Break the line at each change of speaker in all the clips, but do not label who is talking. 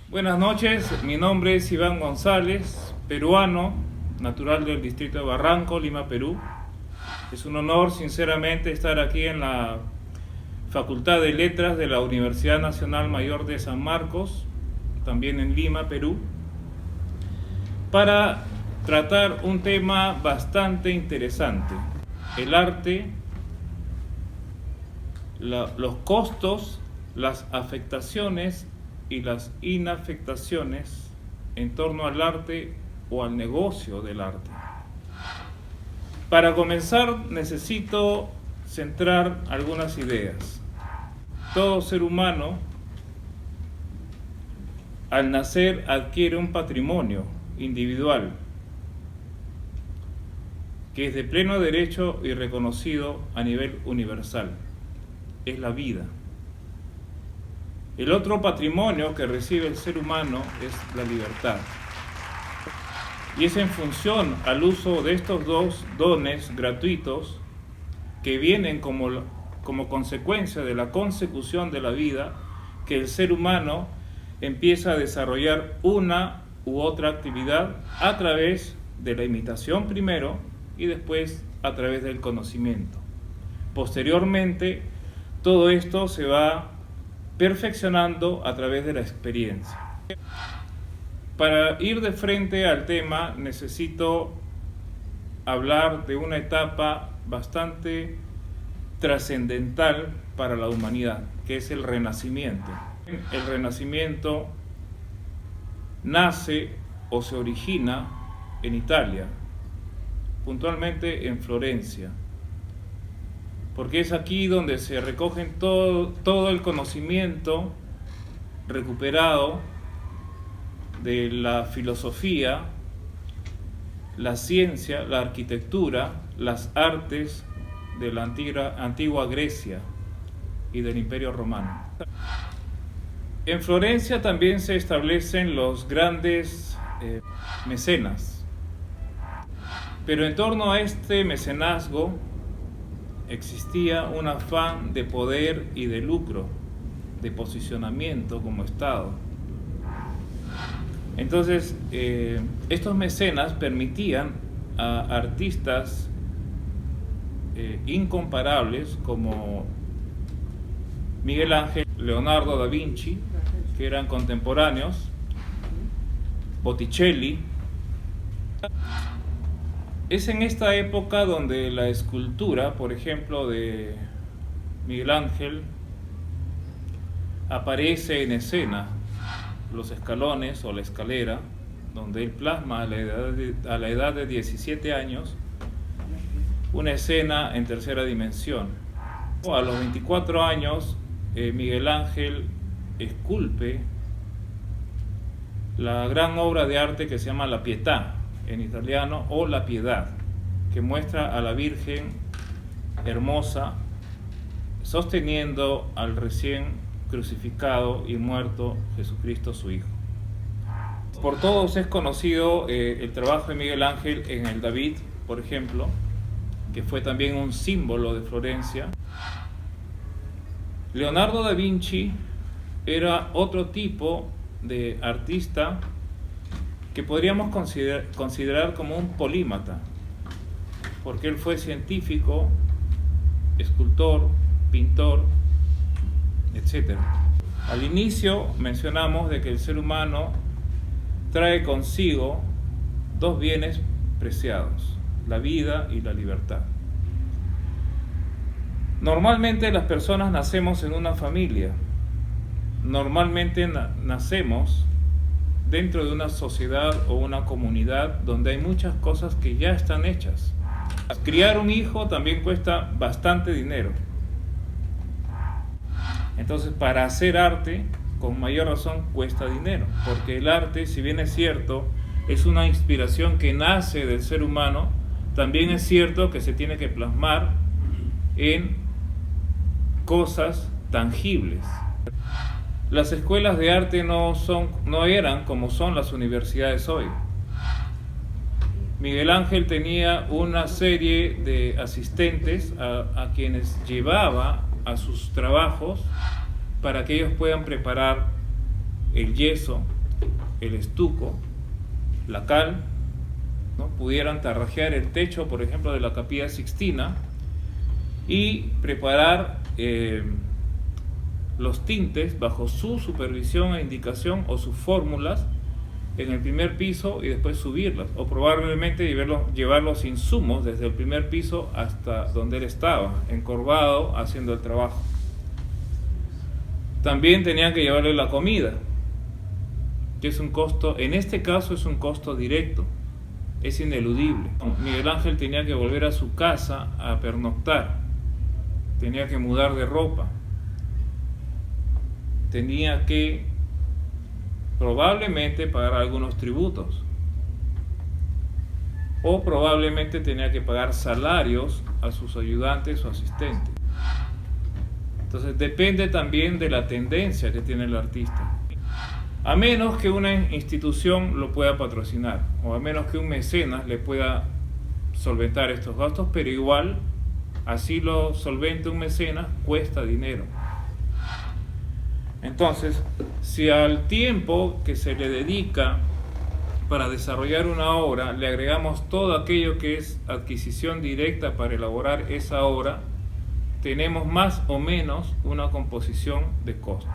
Buenas noches, mi nombre es Iván González, peruano, natural del distrito de Barranco, Lima, Perú. Es un honor, sinceramente, estar aquí en la Facultad de Letras de la Universidad Nacional Mayor de San Marcos, también en Lima, Perú, para tratar un tema bastante interesante: el arte, los costos, las afectaciones y las inafectaciones en torno al arte o al negocio del arte. Para comenzar, necesito centrar algunas ideas. Todo ser humano, al nacer, adquiere un patrimonio individual que es de pleno derecho y reconocido a nivel universal. Es la vida. El otro patrimonio que recibe el ser humano es la libertad. Y es en función al uso de estos dos dones gratuitos que vienen como consecuencia de la consecución de la vida que el ser humano empieza a desarrollar una u otra actividad a través de la imitación primero y después a través del conocimiento. Posteriormente, todo esto se va perfeccionando a través de la experiencia. Para ir de frente al tema, necesito hablar de una etapa bastante trascendental para la humanidad, que es el Renacimiento. El Renacimiento nace o se origina en Italia, puntualmente en Florencia, porque es aquí donde se recogen todo el conocimiento recuperado de la filosofía, la ciencia, la arquitectura, las artes de la antigua Grecia y del Imperio Romano. En Florencia también se establecen los grandes mecenas, pero en torno a este mecenazgo existía un afán de poder y de lucro, de posicionamiento como Estado. Entonces, estos mecenas permitían a artistas incomparables como Miguel Ángel, Leonardo da Vinci, que eran contemporáneos, Botticelli. Es en esta época donde la escultura, por ejemplo, de Miguel Ángel, aparece en escena, los escalones o la escalera, donde él plasma a la edad de 17 años una escena en tercera dimensión. A los 24 años, Miguel Ángel esculpe la gran obra de arte que se llama La Pietà, en italiano, o La Piedad, que muestra a la Virgen hermosa sosteniendo al recién crucificado y muerto Jesucristo, su Hijo. Por todos es conocido el trabajo de Miguel Ángel en el David, por ejemplo, que fue también un símbolo de Florencia. Leonardo da Vinci era otro tipo de artista que podríamos considerar como un polímata, porque él fue científico, escultor, pintor, etc. Al inicio mencionamos de que el ser humano trae consigo dos bienes preciados: la vida y la libertad. Normalmente las personas nacemos en una familia, normalmente nacemos dentro de una sociedad o una comunidad donde hay muchas cosas que ya están hechas. Criar un hijo también cuesta bastante dinero. Entonces, para hacer arte, con mayor razón, cuesta dinero, porque el arte, si bien es cierto, es una inspiración que nace del ser humano, también es cierto que se tiene que plasmar en cosas tangibles. Las escuelas de arte no eran como son las universidades hoy. Miguel Ángel tenía una serie de asistentes a quienes llevaba a sus trabajos para que ellos puedan preparar el yeso, el estuco, la cal, ¿no? Pudieran tarrajear el techo, por ejemplo, de la Capilla Sixtina y preparar los tintes bajo su supervisión e indicación o sus fórmulas en el primer piso y después subirlas, o probablemente llevar los insumos desde el primer piso hasta donde él estaba, encorvado, haciendo el trabajo. También tenían que llevarle la comida, que es un costo, en este caso es un costo directo, es ineludible. Miguel Ángel tenía que volver a su casa a pernoctar, tenía que mudar de ropa, tenía que probablemente pagar algunos tributos, o probablemente tenía que pagar salarios a sus ayudantes o asistentes. Entonces depende también de la tendencia que tiene el artista, a menos que una institución lo pueda patrocinar, o a menos que un mecenas le pueda solventar estos gastos, pero igual, así lo solvente un mecenas, cuesta dinero. Entonces, si al tiempo que se le dedica para desarrollar una obra le agregamos todo aquello que es adquisición directa para elaborar esa obra, tenemos más o menos una composición de costos.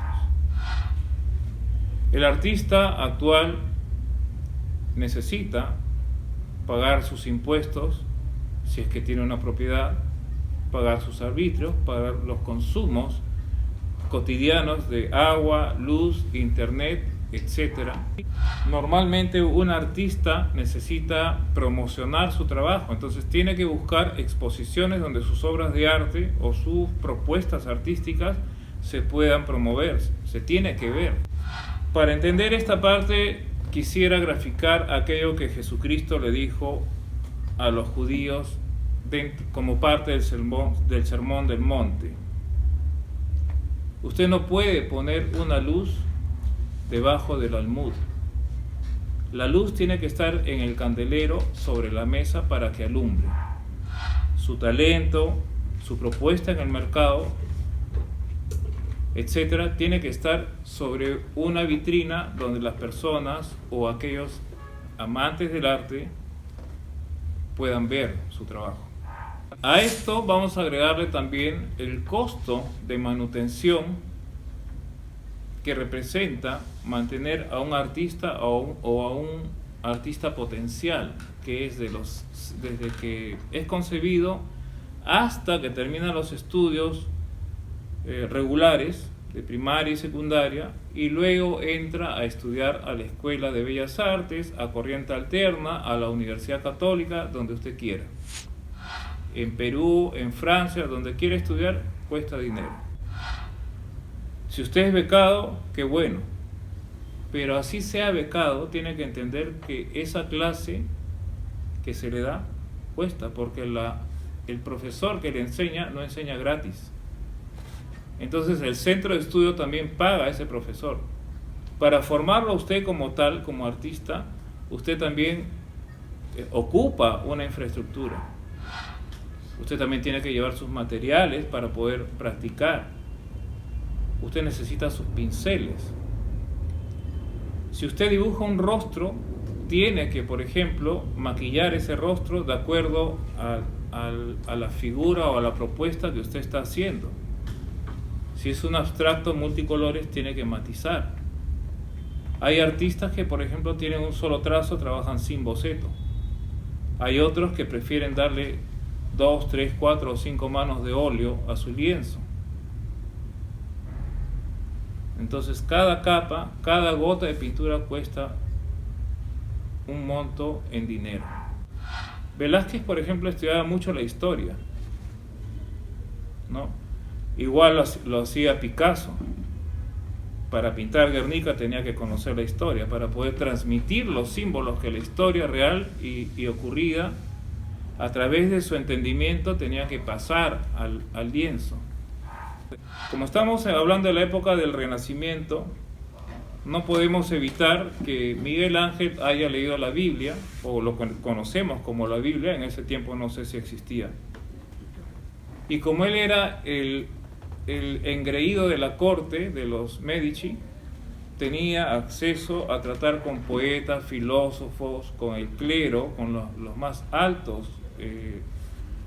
El artista actual necesita pagar sus impuestos, si es que tiene una propiedad, pagar sus arbitrios, pagar los consumos cotidianos de agua, luz, internet, etc. Normalmente un artista necesita promocionar su trabajo, entonces tiene que buscar exposiciones donde sus obras de arte o sus propuestas artísticas se puedan promover, se tiene que ver. Para entender esta parte quisiera graficar aquello que Jesucristo le dijo a los judíos como parte del Sermón del Monte. Usted no puede poner una luz debajo del almud. La luz tiene que estar en el candelero sobre la mesa para que alumbre. Su talento, su propuesta en el mercado, etcétera, tiene que estar sobre una vitrina donde las personas o aquellos amantes del arte puedan ver su trabajo. A esto vamos a agregarle también el costo de manutención que representa mantener a un artista o a un artista potencial, que es desde que es concebido hasta que termina los estudios regulares de primaria y secundaria, y luego entra a estudiar a la Escuela de Bellas Artes, a Corriente Alterna, a la Universidad Católica, donde usted quiera. En Perú, en Francia, donde quiera estudiar, cuesta dinero. Si usted es becado, qué bueno, pero así sea becado, tiene que entender que esa clase que se le da cuesta, porque el profesor que le enseña no enseña gratis. Entonces el centro de estudio también paga a ese profesor. Para formarlo a usted como tal, como artista, usted también ocupa una infraestructura. Usted también tiene que llevar sus materiales para poder practicar. Usted necesita sus pinceles. Si usted dibuja un rostro, tiene que, por ejemplo, maquillar ese rostro de acuerdo a la figura o a la propuesta que usted está haciendo. Si es un abstracto multicolores, tiene que matizar. Hay artistas que, por ejemplo, tienen un solo trazo, trabajan sin boceto. Hay otros que prefieren darle 2, 3, 4 o 5 manos de óleo a su lienzo. Entonces cada capa, cada gota de pintura cuesta un monto en dinero. Velázquez, por ejemplo, estudiaba mucho la historia, ¿no? Igual lo hacía Picasso. Para pintar Guernica tenía que conocer la historia, para poder transmitir los símbolos que la historia real y ocurrida, a través de su entendimiento, tenía que pasar al lienzo. Como estamos hablando de la época del Renacimiento, no podemos evitar que Miguel Ángel haya leído la Biblia, o lo que conocemos como la Biblia. En ese tiempo no sé si existía. Y como él era el engreído de la corte de los Medici, tenía acceso a tratar con poetas, filósofos, con el clero, con los más altos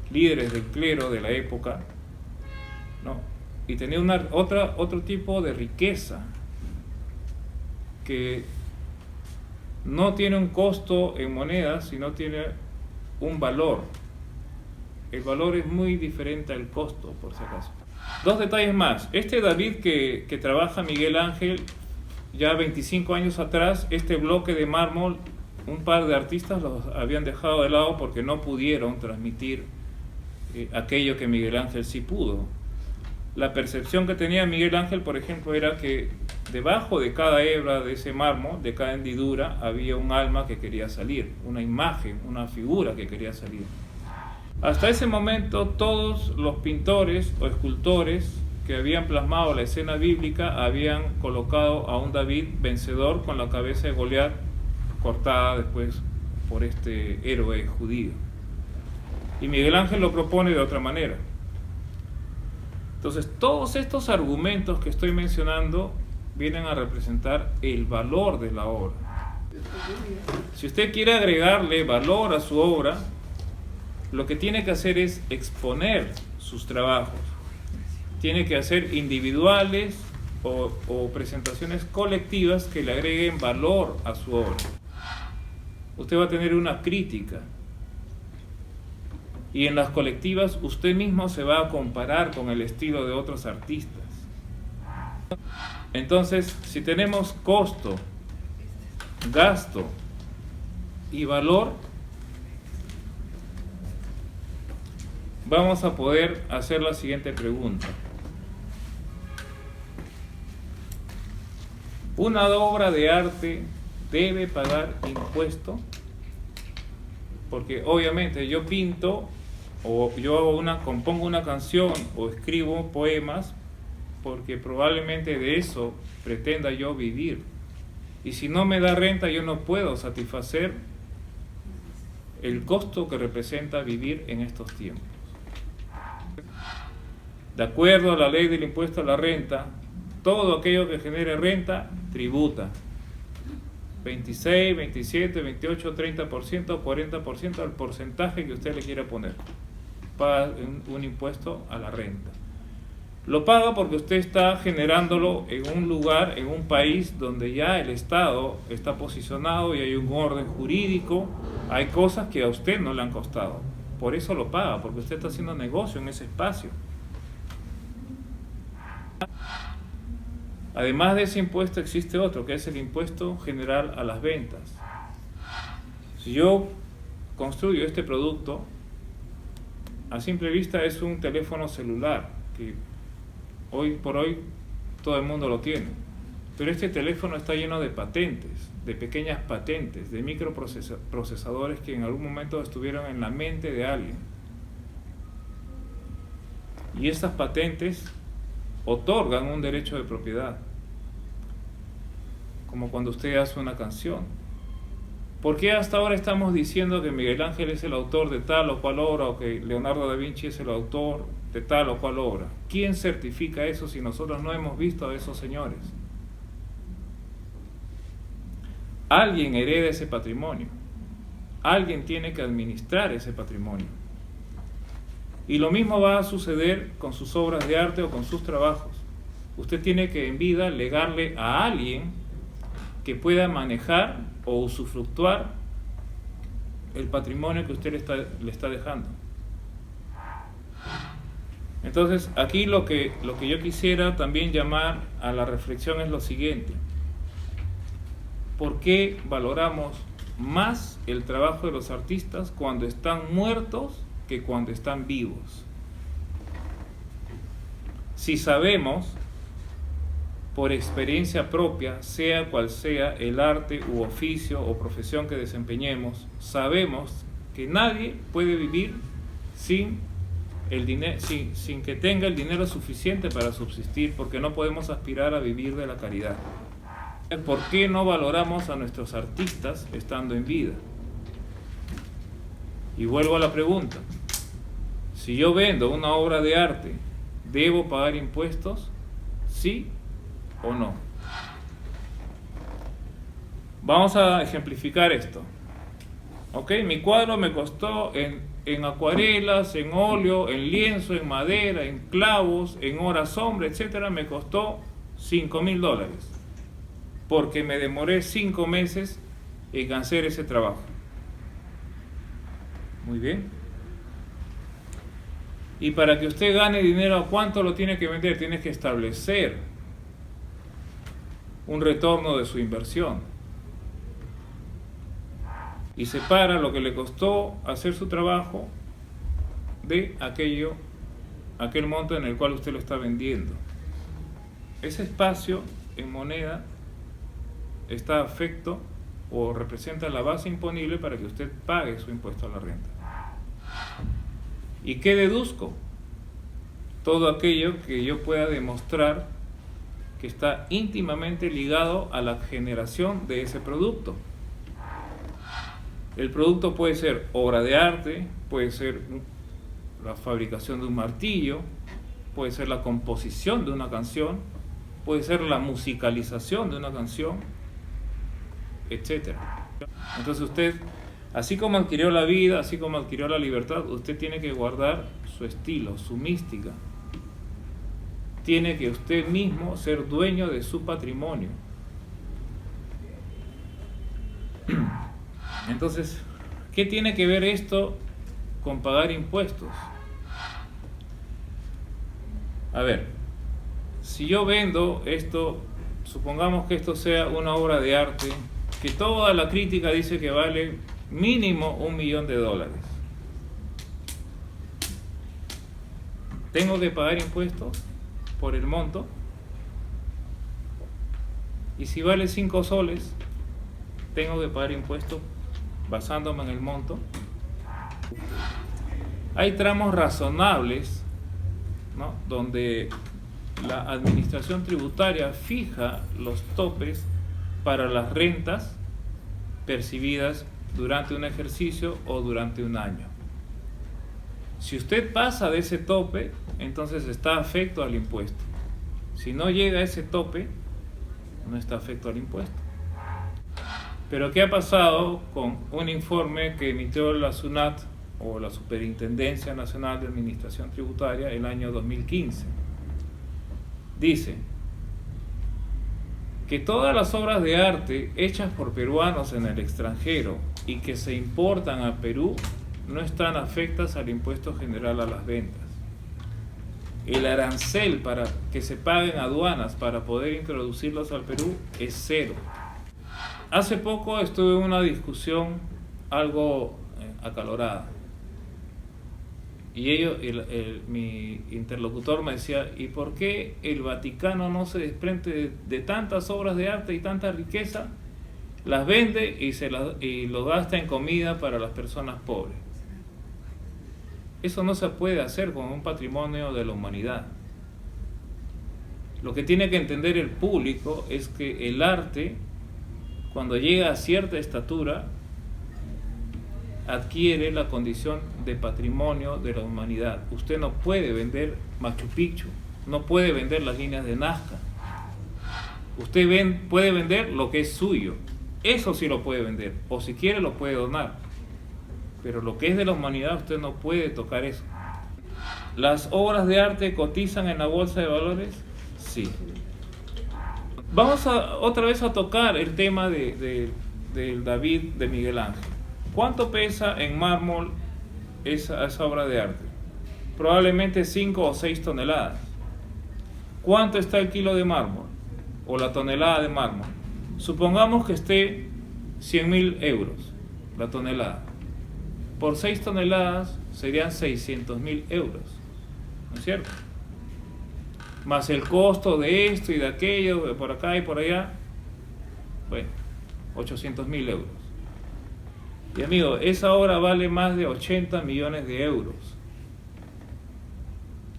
líderes del clero de la época, ¿no? Y tenía otro tipo de riqueza que no tiene un costo en monedas, sino tiene un valor. El valor es muy diferente al costo, por si acaso. Dos detalles más. Este David que trabaja Miguel Ángel, ya 25 años atrás, este bloque de mármol, un par de artistas los habían dejado de lado porque no pudieron transmitir aquello que Miguel Ángel sí pudo. La percepción que tenía Miguel Ángel, por ejemplo, era que debajo de cada hebra de ese mármol, de cada hendidura, había un alma que quería salir, una imagen, una figura que quería salir. Hasta ese momento, todos los pintores o escultores que habían plasmado la escena bíblica habían colocado a un David vencedor con la cabeza de Goliat cortada después por este héroe judío. Y Miguel Ángel lo propone de otra manera. Entonces, todos estos argumentos que estoy mencionando vienen a representar el valor de la obra. Si usted quiere agregarle valor a su obra, lo que tiene que hacer es exponer sus trabajos. Tiene que hacer individuales o presentaciones colectivas que le agreguen valor a su obra. Usted va a tener una crítica. Y en las colectivas usted mismo se va a comparar con el estilo de otros artistas. Entonces, si tenemos costo, gasto y valor, vamos a poder hacer la siguiente pregunta. ¿Una obra de arte debe pagar impuesto? Porque obviamente yo pinto o yo compongo una canción o escribo poemas porque probablemente de eso pretenda yo vivir. Y si no me da renta, yo no puedo satisfacer el costo que representa vivir en estos tiempos. De acuerdo a la ley del impuesto a la renta, todo aquello que genere renta tributa. 26, 27, 28, 30%, 40%, el porcentaje que usted le quiera poner. Paga un impuesto a la renta. Lo paga porque usted está generándolo en un lugar, en un país donde ya el Estado está posicionado y hay un orden jurídico, hay cosas que a usted no le han costado. Por eso lo paga, porque usted está haciendo negocio en ese espacio. Además de ese impuesto existe otro, que es el impuesto general a las ventas. Si yo construyo este producto, a simple vista es un teléfono celular, que hoy por hoy todo el mundo lo tiene. Pero este teléfono está lleno de patentes, de pequeñas patentes, de microprocesadores que en algún momento estuvieron en la mente de alguien. Y estas patentes otorgan un derecho de propiedad, como cuando usted hace una canción. ¿Por qué hasta ahora estamos diciendo que Miguel Ángel es el autor de tal o cual obra, o que Leonardo da Vinci es el autor de tal o cual obra? ¿Quién certifica eso si nosotros no hemos visto a esos señores? Alguien hereda ese patrimonio, alguien tiene que administrar ese patrimonio. Y lo mismo va a suceder con sus obras de arte o con sus trabajos. Usted tiene que en vida legarle a alguien que pueda manejar o usufructuar el patrimonio que usted le está dejando. Entonces, aquí lo que yo quisiera también llamar a la reflexión es lo siguiente. ¿Por qué valoramos más el trabajo de los artistas cuando están muertos que cuando están vivos? Si sabemos, por experiencia propia, sea cual sea el arte u oficio o profesión que desempeñemos, sabemos que nadie puede vivir sin que tenga el dinero suficiente para subsistir, porque no podemos aspirar a vivir de la caridad. ¿Por qué no valoramos a nuestros artistas estando en vida? Y vuelvo a la pregunta: si yo vendo una obra de arte, ¿debo pagar impuestos? ¿Sí o no? Vamos a ejemplificar esto. ¿Ok? Mi cuadro me costó en acuarelas, en óleo, en lienzo, en madera, en clavos, en hora sombra, etcétera, me costó $5.000. Porque me demoré 5 meses en hacer ese trabajo. Muy bien. Y para que usted gane dinero, ¿a cuánto lo tiene que vender? Tiene que establecer un retorno de su inversión. Y separa lo que le costó hacer su trabajo de aquel monto en el cual usted lo está vendiendo. Ese espacio en moneda está afecto o representa la base imponible para que usted pague su impuesto a la renta. ¿Y qué deduzco? Todo aquello que yo pueda demostrar que está íntimamente ligado a la generación de ese producto. El producto puede ser obra de arte, puede ser la fabricación de un martillo, puede ser la composición de una canción, puede ser la musicalización de una canción, etc. Entonces usted, así como adquirió la vida, así como adquirió la libertad, usted tiene que guardar su estilo, su mística. Tiene que usted mismo ser dueño de su patrimonio. Entonces, ¿qué tiene que ver esto con pagar impuestos? A ver, si yo vendo esto, supongamos que esto sea una obra de arte, que toda la crítica dice que vale mínimo $1.000.000. ¿Tengo que pagar impuestos por el monto? Y si vale 5 soles, ¿tengo que pagar impuestos basándome en el monto? Hay tramos razonables, ¿no?, donde la administración tributaria fija los topes para las rentas percibidas durante un ejercicio o durante un año. Si usted pasa de ese tope, entonces está afecto al impuesto. Si no llega a ese tope, no está afecto al impuesto. Pero ¿qué ha pasado con un informe que emitió la SUNAT o la Superintendencia Nacional de Administración Tributaria el año 2015? Dice que todas las obras de arte hechas por peruanos en el extranjero y que se importan a Perú no están afectas al impuesto general a las ventas. El arancel para que se paguen aduanas para poder introducirlos al Perú es 0. Hace poco estuve en una discusión algo acalorada y mi interlocutor me decía: ¿y por qué el Vaticano no se desprende de tantas obras de arte y tanta riqueza, las vende y lo gasta en comida para las personas pobres? Eso no se puede hacer con un patrimonio de la humanidad. Lo que tiene que entender el público es que el arte, cuando llega a cierta estatura, adquiere la condición de patrimonio de la humanidad. Usted no puede vender Machu Picchu, no puede vender las líneas de Nazca. Usted puede vender lo que es suyo, eso sí lo puede vender, o si quiere lo puede donar, pero lo que es de la humanidad usted no puede tocar eso. ¿Las obras de arte cotizan en la bolsa de valores? Sí. Vamos otra vez a tocar el tema del David de Miguel Ángel. ¿Cuánto pesa en mármol esa obra de arte? Probablemente 5 o 6 toneladas. ¿Cuánto está el kilo de mármol o la tonelada de mármol? Supongamos que esté 100.000 euros la tonelada. Por 6 toneladas serían 600.000 euros, ¿no es cierto? Más el costo de esto y de aquello, de por acá y por allá, bueno, 800.000 euros. Y amigo, esa obra vale más de 80 millones de euros.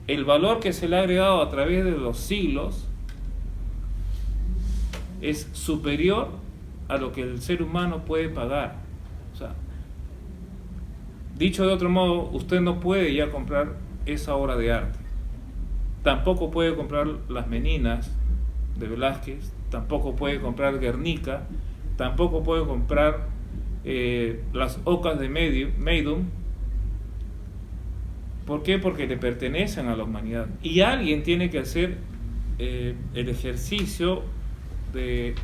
El valor que se le ha agregado a través de los siglos es superior a lo que el ser humano puede pagar. O sea, dicho de otro modo, usted no puede ya comprar esa obra de arte. Tampoco puede comprar Las Meninas de Velázquez, tampoco puede comprar Guernica, tampoco puede comprar las ocas de Meidum. ¿Por qué? Porque le pertenecen a la humanidad. Y alguien tiene que hacer el ejercicio de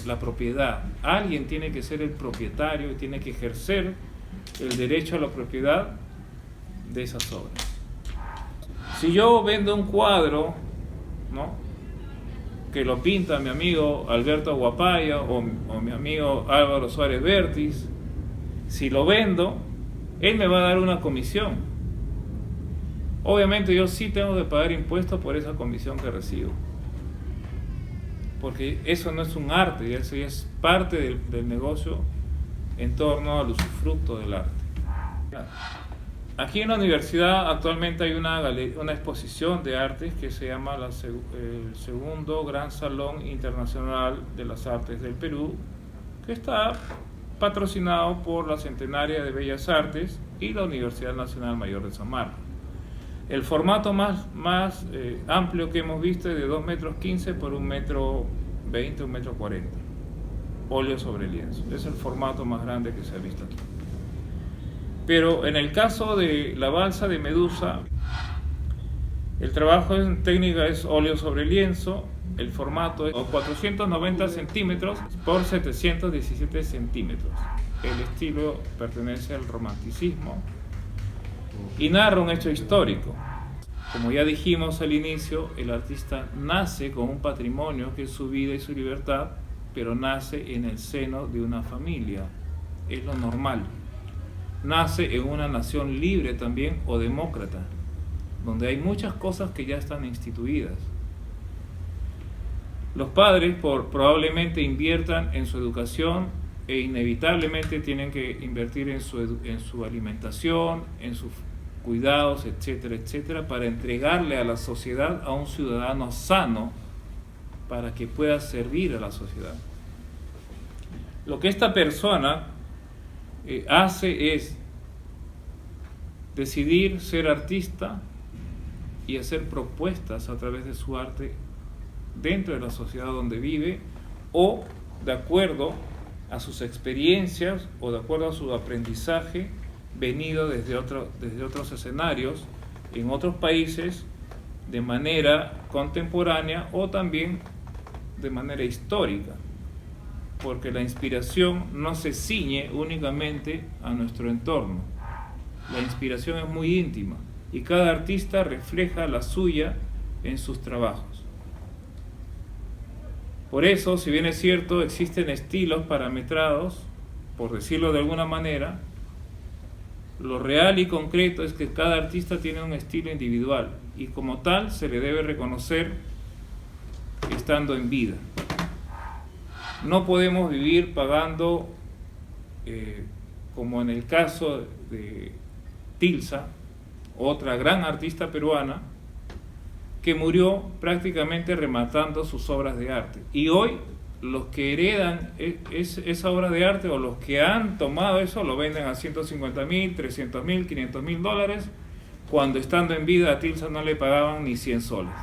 la propiedad. Alguien tiene que ser el propietario y tiene que ejercer el derecho a la propiedad de esas obras. Si yo vendo un cuadro, ¿no?, que lo pinta mi amigo Alberto Aguapaya o mi amigo Álvaro Suárez Vértiz, si lo vendo, él me va a dar una comisión. Obviamente yo sí tengo que pagar impuestos por esa comisión que recibo, porque eso no es un arte, eso ya es parte del negocio en torno al usufructo del arte. Aquí en la universidad actualmente hay una exposición de artes que se llama el segundo Gran Salón Internacional de las Artes del Perú, que está patrocinado por la Centenaria de Bellas Artes y la Universidad Nacional Mayor de San Marcos. El formato más amplio que hemos visto es de 2,15 metros por 1,20 metros, 1,40 metros. Óleo sobre lienzo. Es el formato más grande que se ha visto aquí. Pero en el caso de la balsa de Medusa, el trabajo en técnica es óleo sobre lienzo. El formato es 490 centímetros por 717 centímetros. El estilo pertenece al romanticismo y narra un hecho histórico. Como ya dijimos al inicio, el artista nace con un patrimonio que es su vida y su libertad, pero nace en el seno de una familia. Es lo normal. Nace en una nación libre también o demócrata, donde hay muchas cosas que ya están instituidas. Los padres probablemente inviertan en su educación e inevitablemente tienen que invertir en su alimentación, en sus cuidados, etcétera, etcétera, para entregarle a la sociedad a un ciudadano sano para que pueda servir a la sociedad. Lo que esta persona hace es decidir ser artista y hacer propuestas a través de su arte dentro de la sociedad donde vive, o de acuerdo a sus experiencias o de acuerdo a su aprendizaje venido desde otros escenarios en otros países de manera contemporánea o también de manera histórica, porque la inspiración no se ciñe únicamente a nuestro entorno. La inspiración es muy íntima y cada artista refleja la suya en sus trabajos. Por eso, si bien es cierto, existen estilos parametrados, por decirlo de alguna manera, lo real y concreto es que cada artista tiene un estilo individual y como tal se le debe reconocer estando en vida. No podemos vivir pagando, como en el caso de Tilsa, otra gran artista peruana, que murió prácticamente rematando sus obras de arte. Y hoy los que heredan esa obra de arte o los que han tomado eso lo venden a $150,000, $300,000, $500,000, cuando estando en vida a Tilsa no le pagaban ni 100 soles.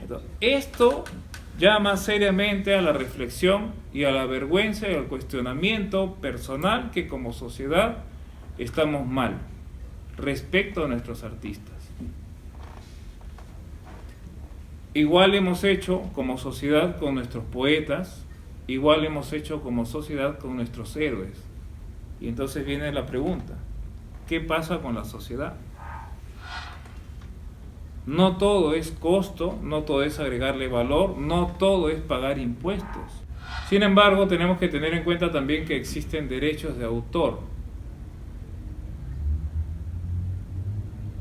Entonces, esto llama seriamente a la reflexión y a la vergüenza y al cuestionamiento personal que como sociedad estamos mal respecto a nuestros artistas. Igual hemos hecho como sociedad con nuestros poetas, igual hemos hecho como sociedad con nuestros héroes. Y entonces viene la pregunta, ¿qué pasa con la sociedad? No todo es costo, no todo es agregarle valor, no todo es pagar impuestos. Sin embargo, tenemos que tener en cuenta también que existen derechos de autor.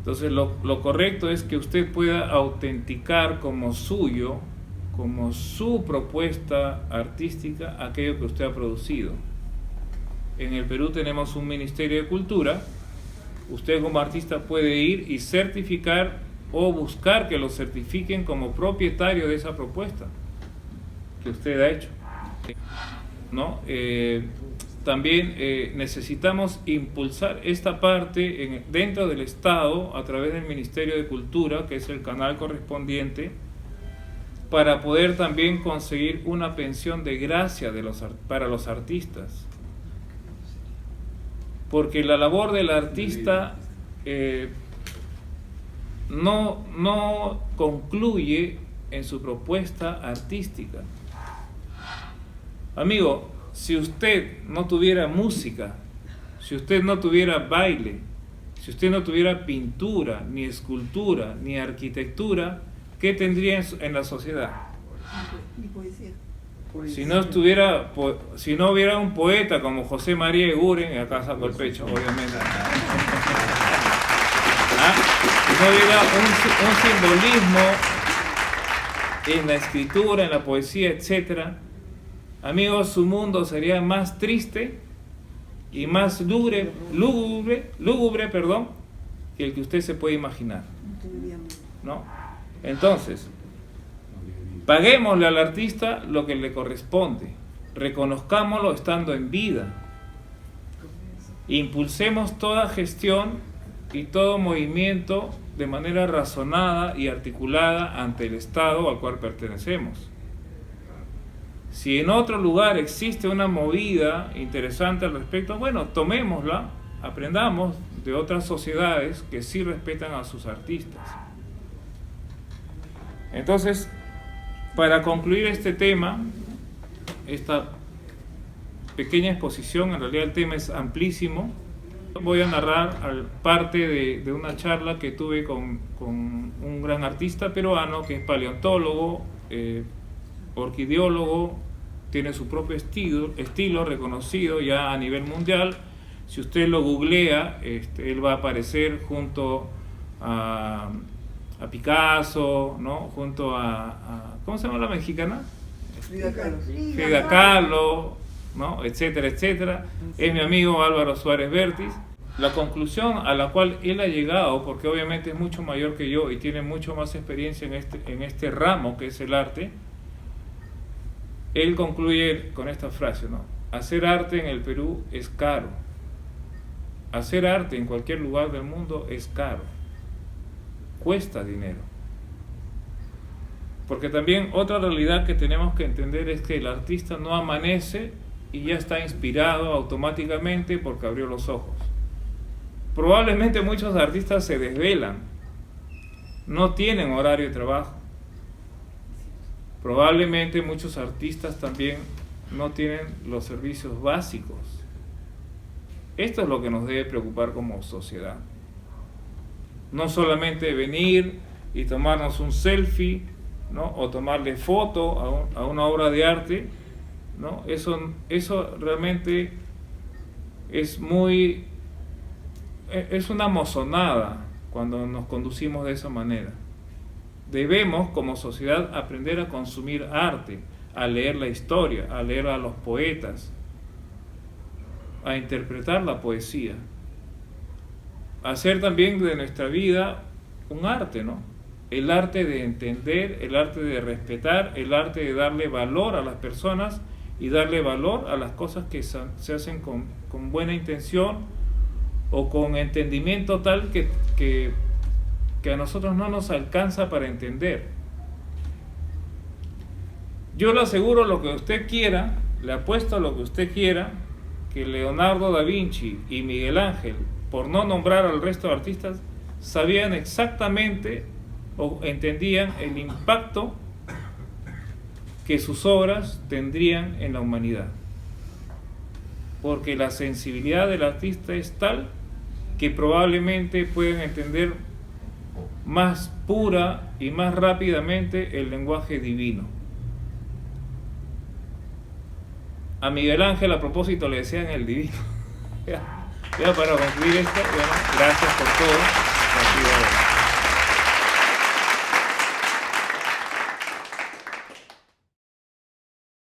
Entonces lo correcto es que usted pueda autenticar como suyo, como su propuesta artística, aquello que usted ha producido. En el Perú tenemos un Ministerio de Cultura. Usted como artista puede ir y certificar o buscar que lo certifiquen como propietario de esa propuesta que usted ha hecho, ¿no? También necesitamos impulsar esta parte dentro del Estado a través del Ministerio de Cultura, que es el canal correspondiente, para poder también conseguir una pensión de gracia para los artistas. Porque la labor del artista no concluye en su propuesta artística. Amigo, si usted no tuviera música, si usted no tuviera baile, si usted no tuviera pintura, ni escultura, ni arquitectura, ¿qué tendría en la sociedad?
Ni poesía.
Si no hubiera un poeta como José María Eguren, y acá saco el pecho, obviamente. Si no hubiera un simbolismo en la escritura, en la poesía, etcétera, amigos, su mundo sería más triste y más lúgubre, que el que usted se puede imaginar, ¿no? Entonces, paguémosle al artista lo que le corresponde, reconozcámoslo estando en vida, impulsemos toda gestión y todo movimiento de manera razonada y articulada ante el Estado al cual pertenecemos. Si en otro lugar existe una movida interesante al respecto, bueno, tomémosla, aprendamos de otras sociedades que sí respetan a sus artistas. Entonces, para concluir este tema, esta pequeña exposición, en realidad el tema es amplísimo, voy a narrar parte de una charla que tuve con un gran artista peruano que es paleontólogo, orquideólogo, tiene su propio estilo reconocido ya a nivel mundial. Si usted lo googlea, él va a aparecer junto a Picasso, ¿no? Junto a ¿cómo se llama la mexicana? Frida Kahlo, ¿no? Etcétera, etcétera. Es mi amigo Álvaro Suárez Vértiz. La conclusión a la cual él ha llegado, porque obviamente es mucho mayor que yo y tiene mucho más experiencia en este ramo que es el arte, él concluye con esta frase, ¿no? Hacer arte en el Perú es caro. Hacer arte en cualquier lugar del mundo es caro. Cuesta dinero. Porque también otra realidad que tenemos que entender es que el artista no amanece y ya está inspirado automáticamente porque abrió los ojos. Probablemente muchos artistas se desvelan, no tienen horario de trabajo. Probablemente muchos artistas también no tienen los servicios básicos. Esto es lo que nos debe preocupar como sociedad. No solamente venir y tomarnos un selfie, ¿no? O tomarle foto a una obra de arte, ¿no? Eso realmente es una mozonada cuando nos conducimos de esa manera. Debemos como sociedad aprender a consumir arte, a leer la historia, a leer a los poetas, a interpretar la poesía, a hacer también de nuestra vida un arte, ¿no? El arte de entender, el arte de respetar, el arte de darle valor a las personas y darle valor a las cosas que se hacen con buena intención o con entendimiento tal que a nosotros no nos alcanza para entender. Yo le aseguro lo que usted quiera, le apuesto a lo que usted quiera, que Leonardo da Vinci y Miguel Ángel, por no nombrar al resto de artistas, sabían exactamente o entendían el impacto que sus obras tendrían en la humanidad. Porque la sensibilidad del artista es tal que probablemente pueden entender más pura y más rápidamente el lenguaje divino. A Miguel Ángel, a propósito, le decían el divino. Ya para concluir esto, bueno, gracias por todo.